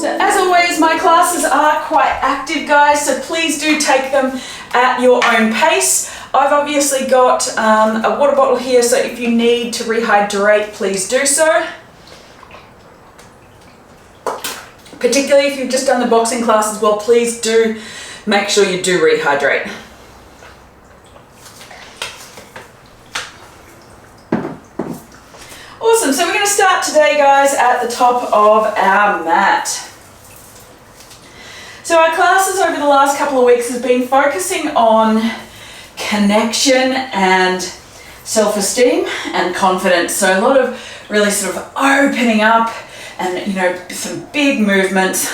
So as always, my classes are quite active, guys, so please do take them at your own pace. I've obviously got a water bottle here, so if you need to rehydrate, please do so. Particularly if you've just done the boxing class as well, please do make sure you do rehydrate. Awesome, so we're going to start today, guys, at the top of our mat. So our classes over the last couple of weeks have been focusing on connection and self-esteem and confidence. So a lot of really sort of opening up and, you know, some big movements.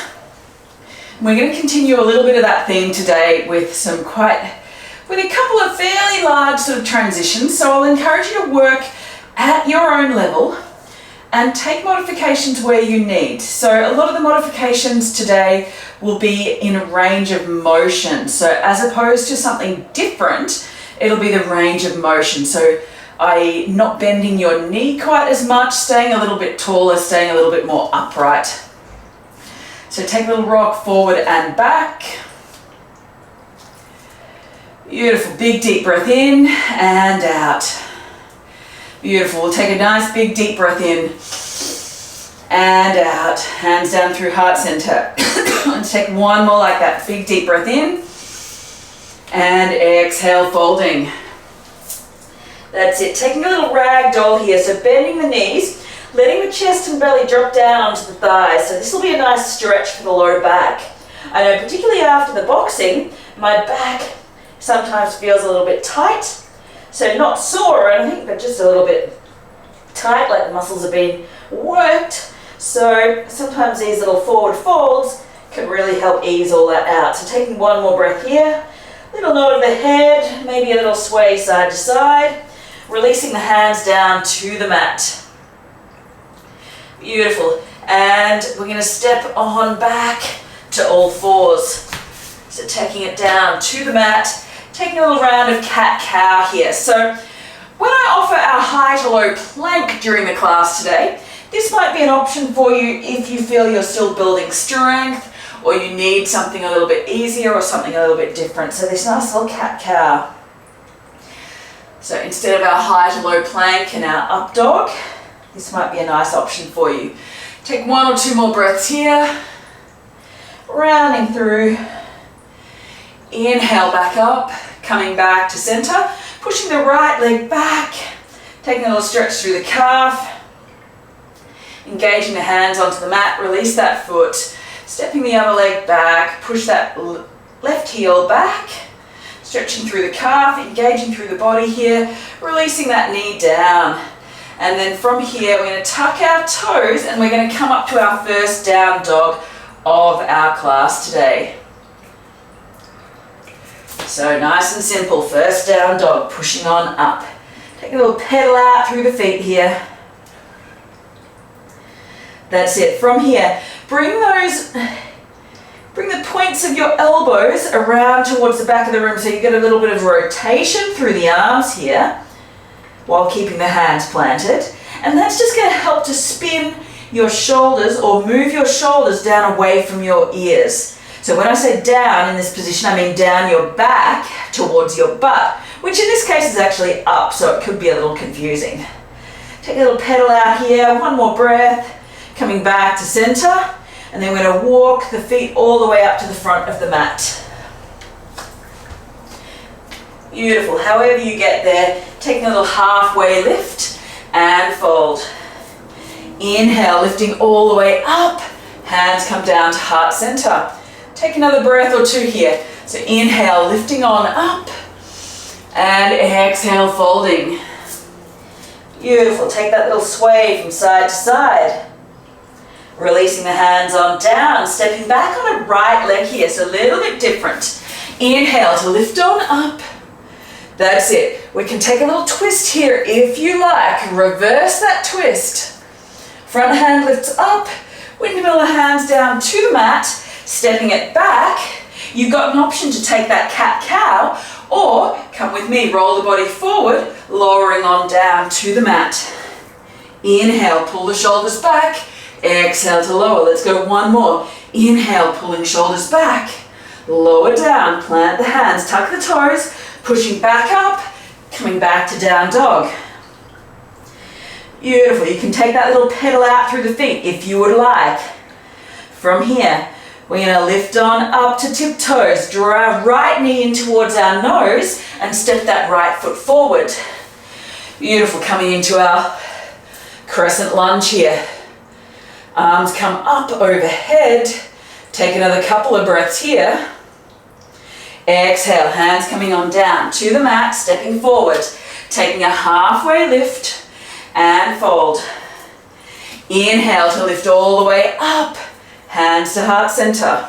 We're going to continue a little bit of that theme today with a couple of fairly large sort of transitions. So I'll encourage you to work at your own level and take modifications where you need. So a lot of the modifications today will be in a range of motion. So as opposed to something different, it'll be the range of motion. So i.e. not bending your knee quite as much, staying a little bit taller, staying a little bit more upright. So take a little rock forward and back. Beautiful, big deep breath in and out. Beautiful, we'll take a nice big deep breath in and out. Hands down through heart center. And take one more like that, big deep breath in and exhale, folding. That's it, taking a little rag doll here, so bending the knees, letting the chest and belly drop down onto the thighs. So this will be a nice stretch for the low back. I know particularly after the boxing, my back sometimes feels a little bit tight. So not sore or anything, but just a little bit tight, like the muscles are being worked. So sometimes these little forward folds can really help ease all that out. So taking one more breath here, little nod of the head, maybe a little sway side to side, releasing the hands down to the mat. Beautiful. And we're going to step on back to all fours. So taking it down to the mat, taking a little round of cat-cow here. So when I offer our high to low plank during the class today, this might be an option for you if you feel you're still building strength or you need something a little bit easier or something a little bit different. So this nice little cat-cow. So instead of our high to low plank and our up dog, this might be a nice option for you. Take one or two more breaths here, rounding through. Inhale back up, coming back to center, pushing the right leg back, taking a little stretch through the calf, engaging the hands onto the mat, release that foot, stepping the other leg back, push that left heel back, stretching through the calf, engaging through the body here, releasing that knee down. And then from here, we're going to tuck our toes and we're going to come up to our first down dog of our class today. So nice and simple, first down dog, pushing on up. Take a little pedal out through the feet here. That's it. From here, bring the points of your elbows around towards the back of the room so you get a little bit of rotation through the arms here while keeping the hands planted. And that's just going to help to spin your shoulders or move your shoulders down away from your ears. So when I say down in this position, I mean down your back towards your butt, which in this case is actually up, so it could be a little confusing. Take a little pedal out here, one more breath, coming back to center, and then we're going to walk the feet all the way up to the front of the mat. Beautiful. However you get there, taking a little halfway lift and fold. Inhale, lifting all the way up, hands come down to heart center. Take another breath or two here. So inhale, lifting on up, and exhale, folding. Beautiful. Take that little sway from side to side. Releasing the hands on down, stepping back on a right leg here, so a little bit different. Inhale to lift on up. That's it. We can take a little twist here if you like. Reverse that twist. Front hand lifts up, windmill the hands down to the mat, stepping it back. You've got an option to take that cat-cow, or come with me, roll the body forward, lowering on down to the mat. Inhale, pull the shoulders back. Exhale to lower. Let's go one more. Inhale, pulling shoulders back. Lower down, plant the hands, tuck the toes, pushing back up, coming back to down dog. Beautiful. You can take that little pedal out through the feet if you would like. From here, we're going to lift on up to tiptoes, draw our right knee in towards our nose and step that right foot forward. Beautiful. Coming into our crescent lunge here. Arms come up overhead. Take another couple of breaths here. Exhale, hands coming on down to the mat, stepping forward, taking a halfway lift and fold. Inhale to lift all the way up, hands to heart center.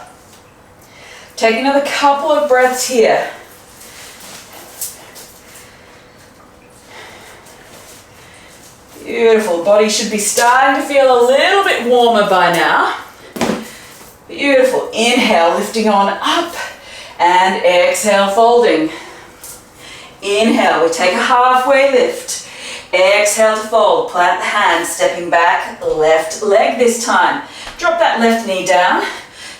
Take another couple of breaths here. Beautiful, body should be starting to feel a little bit warmer by now. Beautiful, inhale, lifting on up and exhale, folding. Inhale, we take a halfway lift. Exhale to fold, plant the hands, stepping back, left leg this time. Drop that left knee down.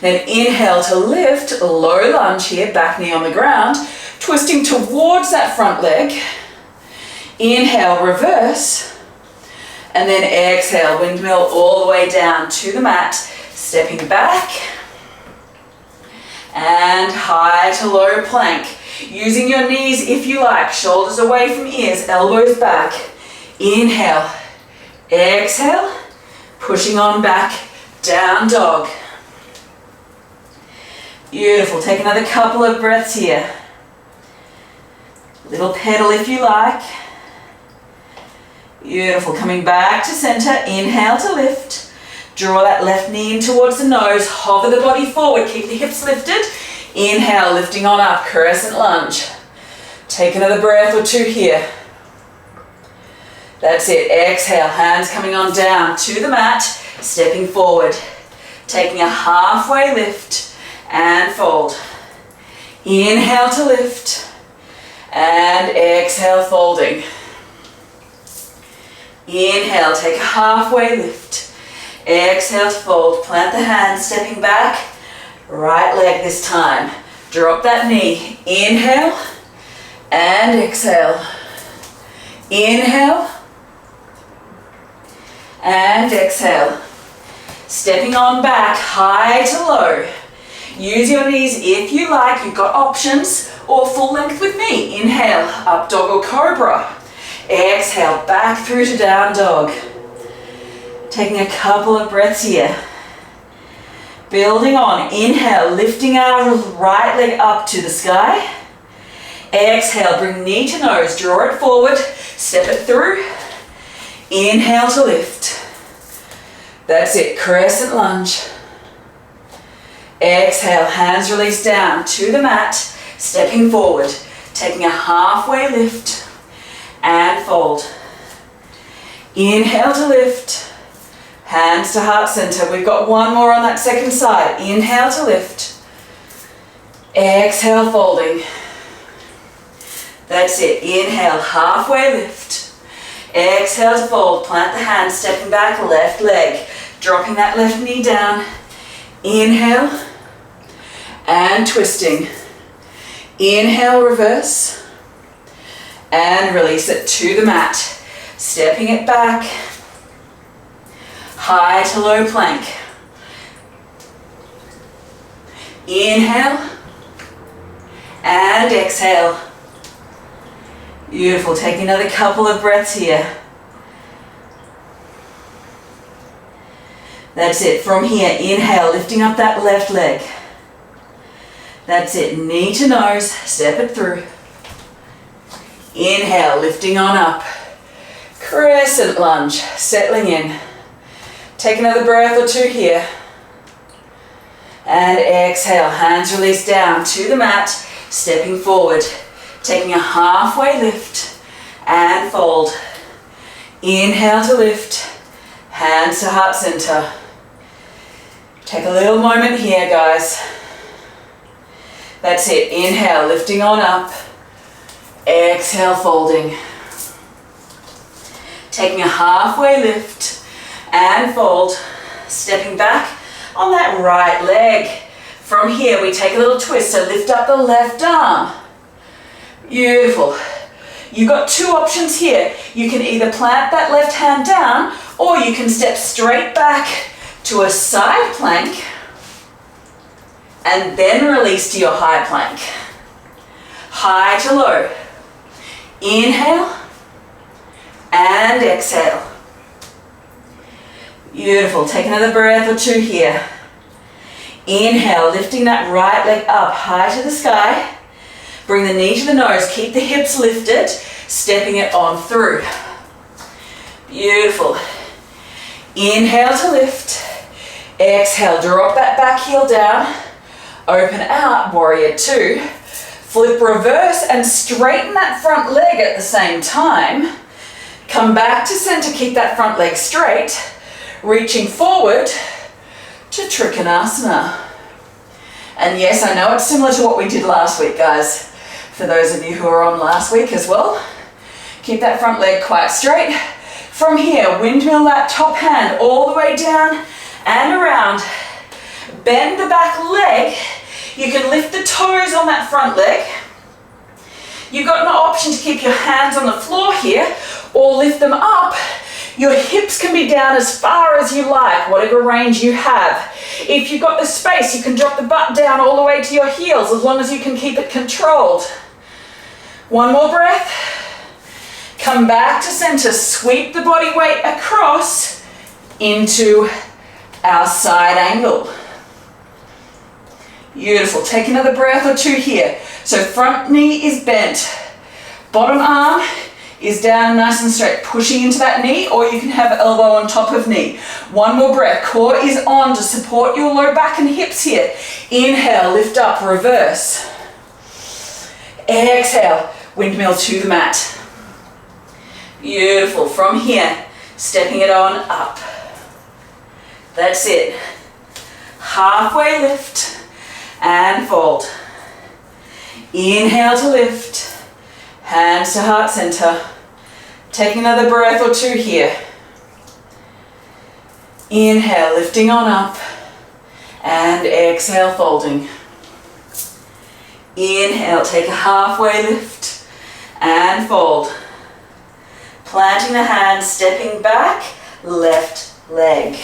Then inhale to lift, low lunge here, back knee on the ground, twisting towards that front leg. Inhale, reverse. And then exhale, windmill all the way down to the mat, stepping back. And high to low plank. Using your knees if you like, shoulders away from ears, elbows back. Inhale, exhale, pushing on back, down dog. Beautiful, take another couple of breaths here. Little pedal if you like. Beautiful, coming back to center, inhale to lift. Draw that left knee in towards the nose, hover the body forward, keep the hips lifted. Inhale, lifting on up, crescent lunge. Take another breath or two here. That's it, exhale, hands coming on down to the mat, stepping forward. Taking a halfway lift and fold. Inhale to lift and exhale, folding. Inhale, take a halfway lift. Exhale to fold, plant the hands, stepping back. Right leg this time. Drop that knee. Inhale and exhale. Inhale and exhale. Stepping on back, high to low. Use your knees if you like. You've got options, or full length with me. Inhale, up dog or cobra. Exhale, back through to down dog. Taking a couple of breaths here. Building on, inhale, lifting our right leg up to the sky. Exhale, bring knee to nose, draw it forward, step it through. Inhale to lift. That's it, crescent lunge. Exhale, hands release down to the mat, stepping forward, taking a halfway lift and fold. Inhale to lift. Hands to heart center. We've got one more on that second side. Inhale to lift. Exhale, folding. That's it. Inhale, halfway lift. Exhale to fold. Plant the hands, stepping back, left leg. Dropping that left knee down. Inhale and twisting. Inhale, reverse. And release it to the mat. Stepping it back. High to low plank. Inhale and exhale. Beautiful. Take another couple of breaths here. That's it. From here, inhale, lifting up that left leg. That's it. Knee to nose, step it through. Inhale, lifting on up. Crescent lunge, settling in. Take another breath or two here. And exhale, hands release down to the mat, stepping forward. Taking a halfway lift and fold. Inhale to lift, hands to heart center. Take a little moment here, guys. That's it, inhale, lifting on up. Exhale, folding. Taking a halfway lift and fold, stepping back, on that right leg. From here, we take a little twist, so lift up the left arm. Beautiful. You've got two options here. You can either plant that left hand down, or you can step straight back to a side plank and then release to your high plank. High to low. Inhale and exhale. Beautiful. Take another breath or two here. Inhale, lifting that right leg up high to the sky. Bring the knee to the nose. Keep the hips lifted, stepping it on through. Beautiful. Inhale to lift. Exhale, drop that back heel down. Open out, warrior two. Flip reverse and straighten that front leg at the same time. Come back to center, keep that front leg straight. Reaching forward to Trikonasana. And yes, I know it's similar to what we did last week, guys. For those of you who are on last week as well, keep that front leg quite straight. From here, windmill that top hand all the way down and around. Bend the back leg. You can lift the toes on that front leg. You've got an option to keep your hands on the floor here or lift them up. Your hips can be down as far as you like, whatever range you have. If you've got the space, you can drop the butt down all the way to your heels as long as you can keep it controlled. One more breath. Come back to center. Sweep the body weight across into our side angle. Beautiful. Take another breath or two here. So front knee is bent. Bottom arm is down nice and straight, pushing into that knee, or you can have elbow on top of knee. One more breath. Core is on to support your low back and hips here. Inhale, lift up, reverse. Exhale, windmill to the mat. Beautiful. From here, stepping it on up. That's it. Halfway lift and fold. Inhale to lift. Hands to heart center. Take another breath or two here. Inhale, lifting on up. And exhale, folding. Inhale, take a halfway lift and fold. Planting the hands, stepping back, left leg.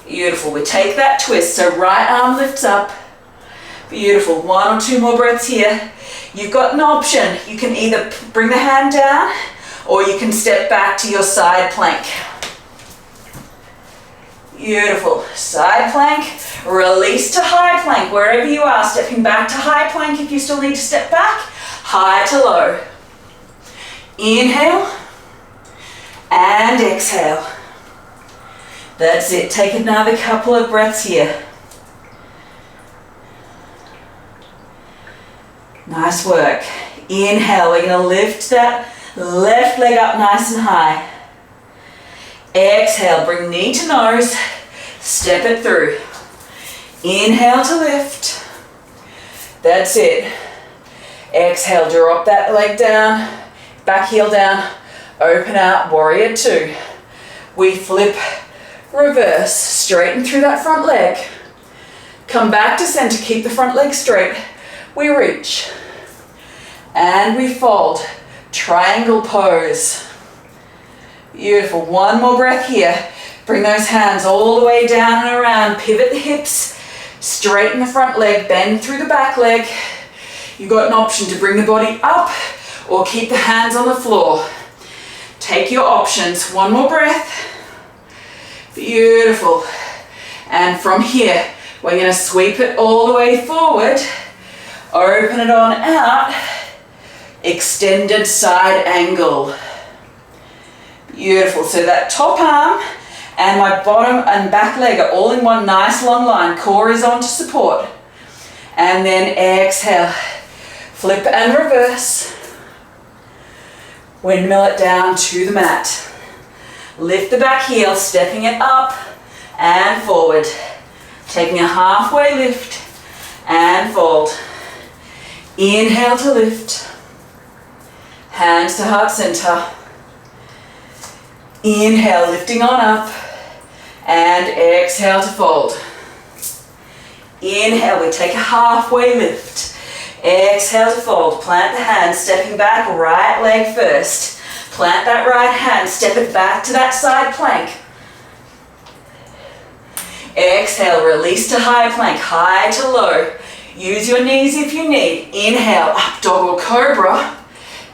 Beautiful. We take that twist, so right arm lifts up. Beautiful. One or two more breaths here. You've got an option. You can either bring the hand down or you can step back to your side plank. Beautiful. Side plank, release to high plank wherever you are. Stepping back to high plank if you still need to step back. High to low. Inhale and exhale. That's it. Take another couple of breaths here. Nice work. Inhale, we're going to lift that left leg up nice and high. Exhale, bring knee to nose, step it through. Inhale to lift. That's it. Exhale, drop that leg down, back heel down, open out, warrior two. We flip, reverse, straighten through that front leg. Come back to center, keep the front leg straight. We reach and we fold, triangle pose. Beautiful. One more breath here. Bring those hands all the way down and around. Pivot the hips, straighten the front leg, bend through the back leg. You've got an option to bring the body up or keep the hands on the floor. Take your options. One more breath. Beautiful. And from here, we're going to sweep it all the way forward. Open it on out, extended side angle. Beautiful. So that top arm and my bottom and back leg are all in one nice long line. Core is on to support. And then exhale, flip and reverse. Windmill it down to the mat. Lift the back heel, stepping it up and forward. Taking a halfway lift and fold. Inhale to lift, hands to heart center. Inhale, lifting on up, and exhale to fold. Inhale, we take a halfway lift. Exhale to fold. Plant the hand, stepping back, right leg first. Plant that right hand, step it back to that side plank. Exhale, release to high plank, high to low. Use your knees if you need. Inhale, up dog or cobra.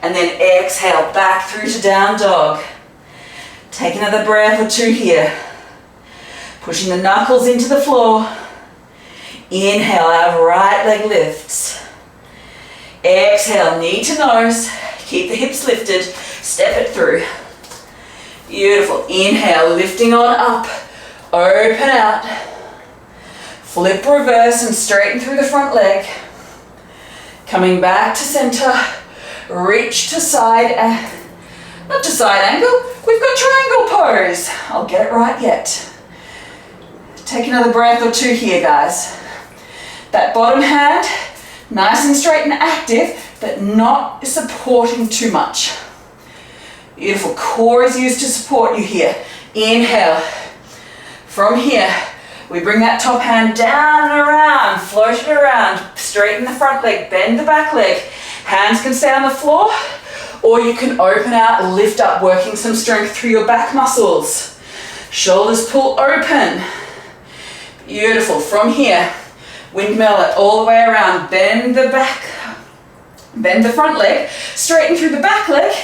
And then exhale, back through to down dog. Take another breath or two here. Pushing the knuckles into the floor. Inhale, our right leg lifts. Exhale, knee to nose. Keep the hips lifted. Step it through. Beautiful. Inhale, lifting on up. Open out. Flip reverse and straighten through the front leg. Coming back to center. Reach to side, not to side angle. We've got triangle pose. I'll get it right yet. Take another breath or two here, guys. That bottom hand, nice and straight and active, but not supporting too much. Beautiful. Core is used to support you here. Inhale. From here, we bring that top hand down and around, float it around, straighten the front leg, bend the back leg. Hands can stay on the floor, or you can open out, lift up, working some strength through your back muscles. Shoulders pull open. Beautiful. From here, windmill it all the way around, bend the back, bend the front leg, straighten through the back leg,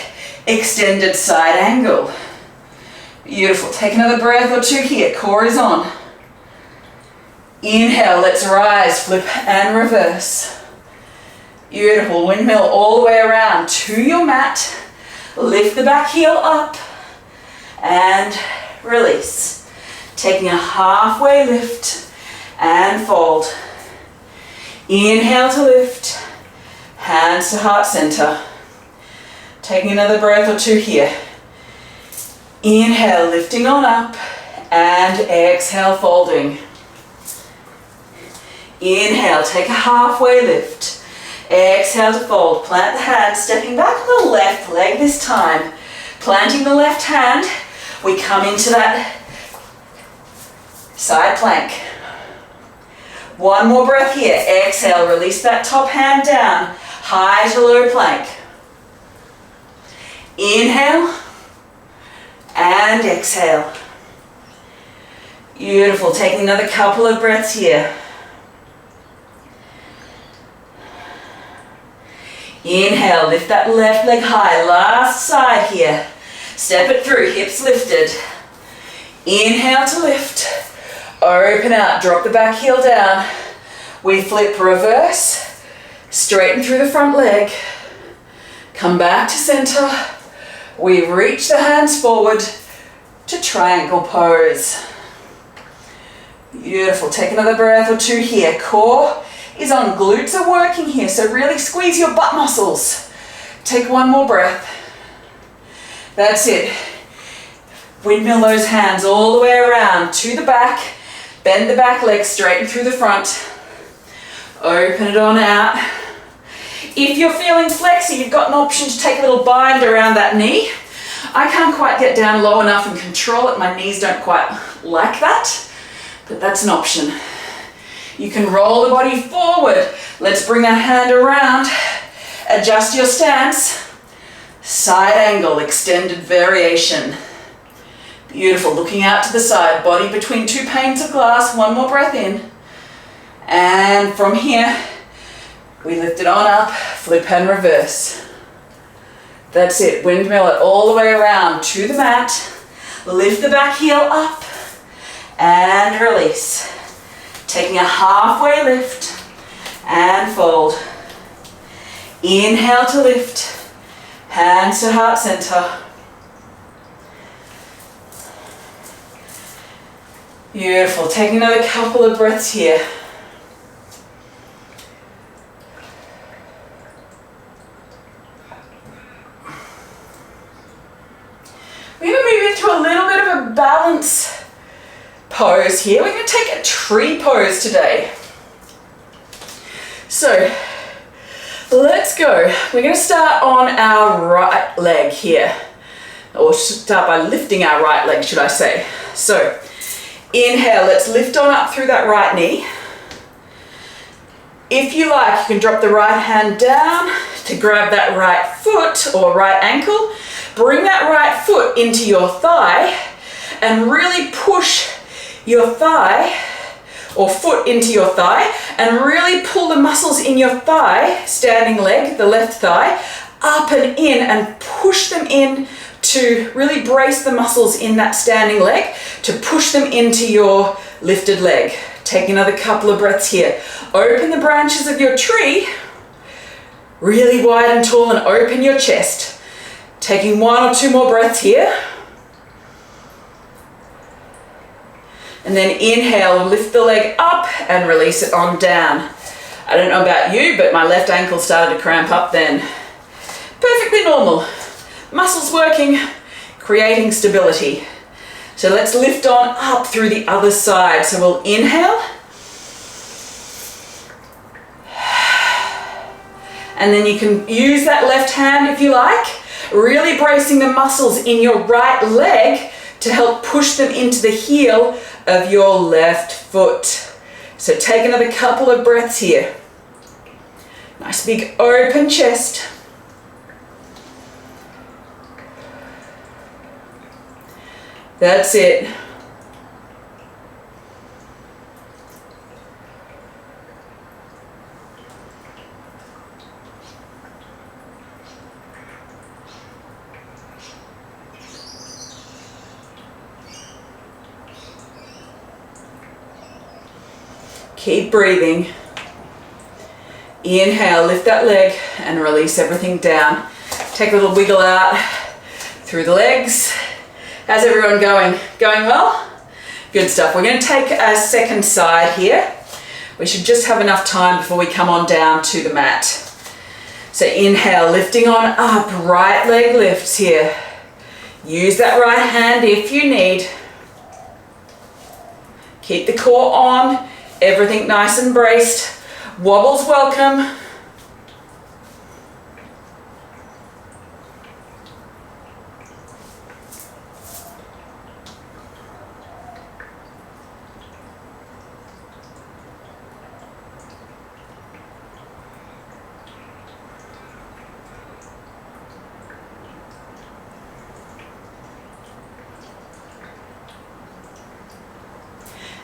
extended side angle. Beautiful. Take another breath or two here. Core is on. Inhale, let's rise, flip and reverse. Beautiful. Windmill all the way around to your mat. Lift the back heel up and release. Taking a halfway lift and fold. Inhale to lift. Hands to heart center. Taking another breath or two here. Inhale, lifting on up, and exhale, folding. Inhale, take a halfway lift. Exhale to fold. Plant the hand, stepping back on the left leg this time. Planting the left hand, we come into that side plank. One more breath here. Exhale, release that top hand down. High to low plank. Inhale. And exhale. Beautiful. Taking another couple of breaths here. Inhale, lift that left leg high. Last side here. Step it through, hips lifted. Inhale to lift. Open out, drop the back heel down. We flip reverse. Straighten through the front leg. Come back to center. We reach the hands forward to triangle pose. Beautiful. Take another breath or two here. Core is on. Glutes are working here, so really squeeze your butt muscles. Take one more breath. That's it. Windmill those hands all the way around to the back. Bend the back leg, straighten through the front. Open it on out. If you're feeling flexy, you've got an option to take a little bind around that knee. I can't quite get down low enough and control it. My knees don't quite like that, but that's an option. You can roll the body forward. Let's bring that hand around. Adjust your stance. Side angle, extended variation. Beautiful. Looking out to the side, body between two panes of glass. One more breath in. And from here, we lift it on up, flip and reverse. That's it. Windmill it all the way around to the mat. Lift the back heel up and release. Taking a halfway lift and fold. Inhale to lift. Hands to heart center. Beautiful. Take another couple of breaths here. We're going to move into a little bit of a balance pose here. We're going to take a tree pose today. So let's go. We're going to start on our right leg here, or start by lifting our right leg, should I say. So inhale, let's lift on up through that right knee. If you like, you can drop the right hand down to grab that right foot or right ankle. Bring that right foot into your thigh and really push your thigh or foot into your thigh and really pull the muscles in your thigh, standing leg, the left thigh, up and in, and push them in to really brace the muscles in that standing leg to push them into your lifted leg. Take another couple of breaths here. Open the branches of your tree really wide and tall and open your chest. Taking 1 or 2 more breaths here. And then inhale, lift the leg up and release it on down. I don't know about you, but my left ankle started to cramp up then. Perfectly normal. Muscles working, creating stability. So let's lift on up through the other side. So we'll inhale. And then you can use that left hand if you like, really bracing the muscles in your right leg to help push them into the heel of your left foot. So take another couple of breaths here. Nice big open chest. That's it. Keep breathing. Inhale, lift that leg and release everything down. Take a little wiggle out through the legs. How's everyone going? Going well? Good stuff. We're going to take a second side here. We should just have enough time before we come on down to the mat. So inhale, lifting on up, right leg lifts here. Use that right hand if you need. Keep the core on. Everything nice and braced. Wobbles welcome.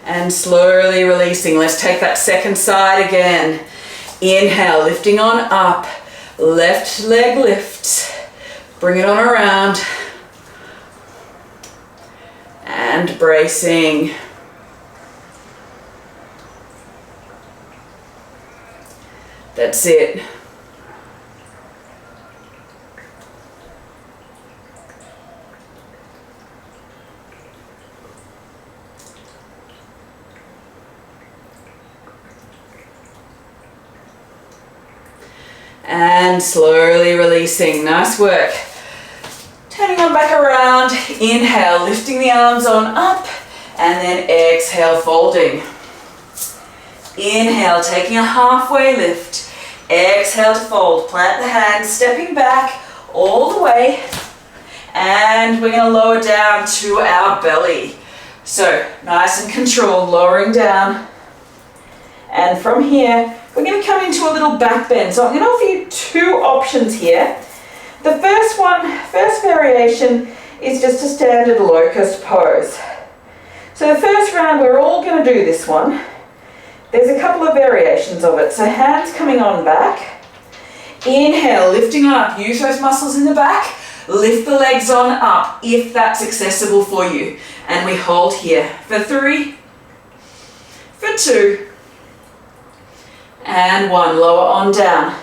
And slowly releasing. Let's take that second side again. Inhale, lifting on up. Left leg lifts. Bring it on around. And bracing. That's it. And slowly releasing. Nice work. Turning on back around. Inhale, lifting the arms on up. And then exhale, folding. Inhale, taking a halfway lift. Exhale to fold. Plant the hands, stepping back all the way. And we're going to lower down to our belly. So nice and controlled, lowering down. And from here, we're going to come into a little back bend. So I'm going to offer you 2 options here. The first variation is just a standard locust pose. So the first round, we're all going to do this one. There's a couple of variations of it. So hands coming on back. Inhale, lifting on up. Use those muscles in the back. Lift the legs on up if that's accessible for you. And we hold here for 3, for 2, and 1. Lower on down.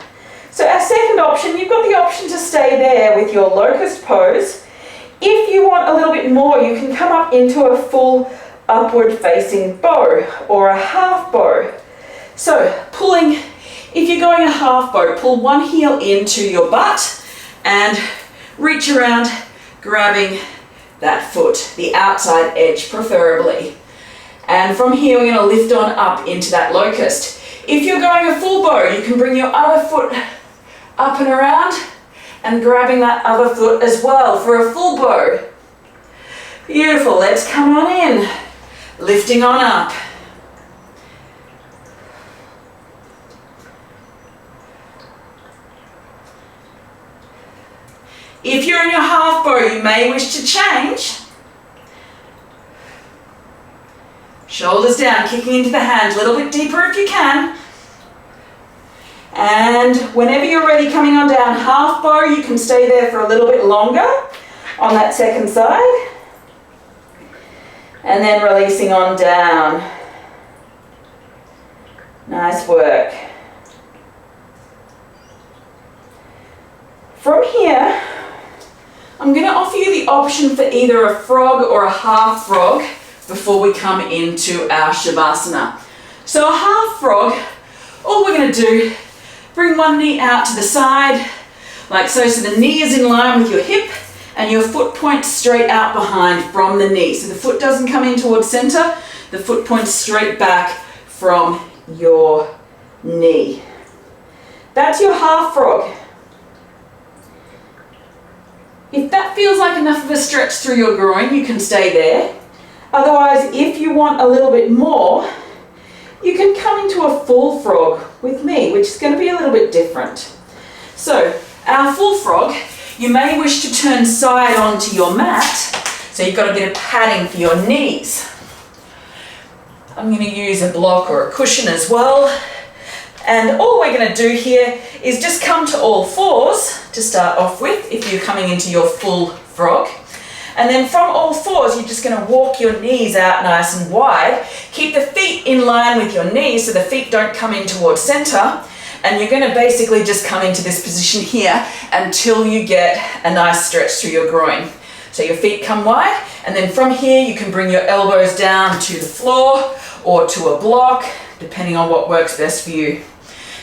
So our second option, you've got the option to stay there with your locust pose. If you want a little bit more, you can come up into a full upward facing bow or a half bow. So pulling, if you're going a half bow, pull one heel into your butt and reach around, grabbing that foot, the outside edge preferably. And from here, we're going to lift on up into that locust. If you're going a full bow, you can bring your other foot up and around and grabbing that other foot as well for a full bow. Beautiful. Let's come on in. Lifting on up. If you're in your half bow, you may wish to change. Shoulders down, kicking into the hands, a little bit deeper if you can. And whenever you're ready, coming on down, half bow, you can stay there for a little bit longer on that second side. And then releasing on down. Nice work. From here, I'm going to offer you the option for either a frog or a half frog before we come into our Shavasana. So a half frog, all we're going to do, bring one knee out to the side, like so. So the knee is in line with your hip and your foot points straight out behind from the knee. So the foot doesn't come in towards center, the foot points straight back from your knee. That's your half frog. If that feels like enough of a stretch through your groin, you can stay there. Otherwise, if you want a little bit more, you can come into a full frog with me, which is going to be a little bit different. So, our full frog, you may wish to turn side onto your mat, so you've got a bit of padding for your knees. I'm going to use a block or a cushion as well. And all we're going to do here is just come to all fours to start off with, if you're coming into your full frog. And then from all fours, you're just going to walk your knees out nice and wide. Keep the feet in line with your knees so the feet don't come in towards center. And you're going to basically just come into this position here until you get a nice stretch through your groin. So your feet come wide, and then from here you can bring your elbows down to the floor or to a block, depending on what works best for you.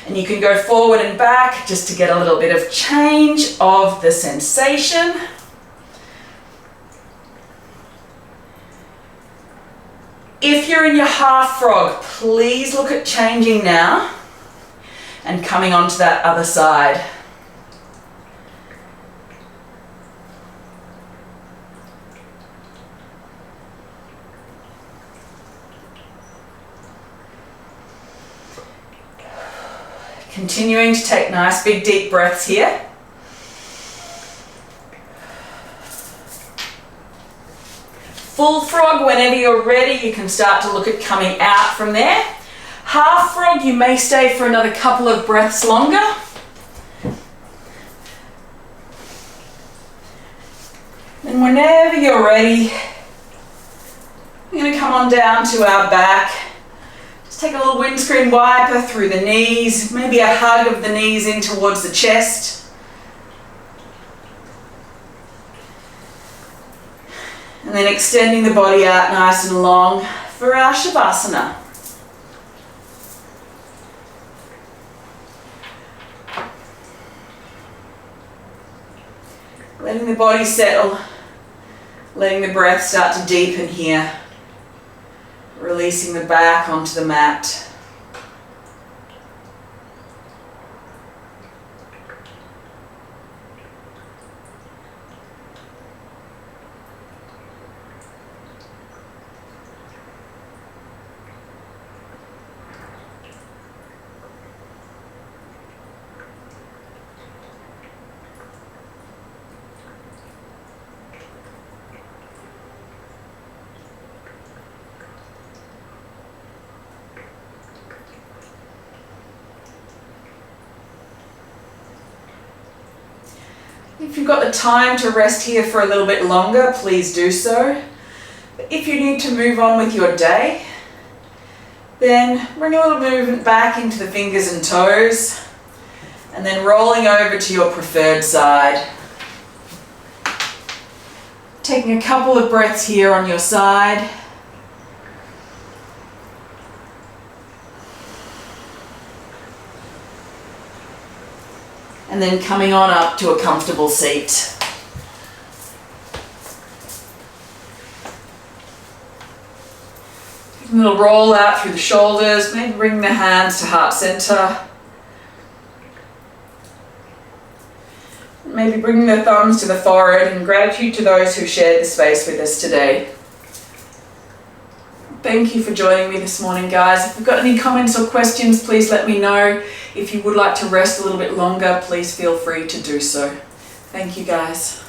And you can go forward and back just to get a little bit of change of the sensation. If you're in your half frog, please look at changing now and coming onto that other side. Continuing to take nice big deep breaths here. Full frog, whenever you're ready, you can start to look at coming out from there. Half frog, you may stay for another couple of breaths longer. And whenever you're ready, we're going to come on down to our back. Just take a little windscreen wiper through the knees, maybe a hug of the knees in towards the chest. And then extending the body out nice and long for our Shavasana. Letting the body settle, letting the breath start to deepen here. Releasing the back onto the mat. If you've got the time to rest here for a little bit longer, please do so. But if you need to move on with your day, then bring a little movement back into the fingers and toes, and then rolling over to your preferred side. Taking a couple of breaths here on your side. And then coming on up to a comfortable seat. A little roll out through the shoulders, maybe bring the hands to heart center. Maybe bring the thumbs to the forehead, in gratitude to those who shared the space with us today. Thank you for joining me this morning, guys. If you've got any comments or questions, please let me know. If you would like to rest a little bit longer, please feel free to do so. Thank you guys.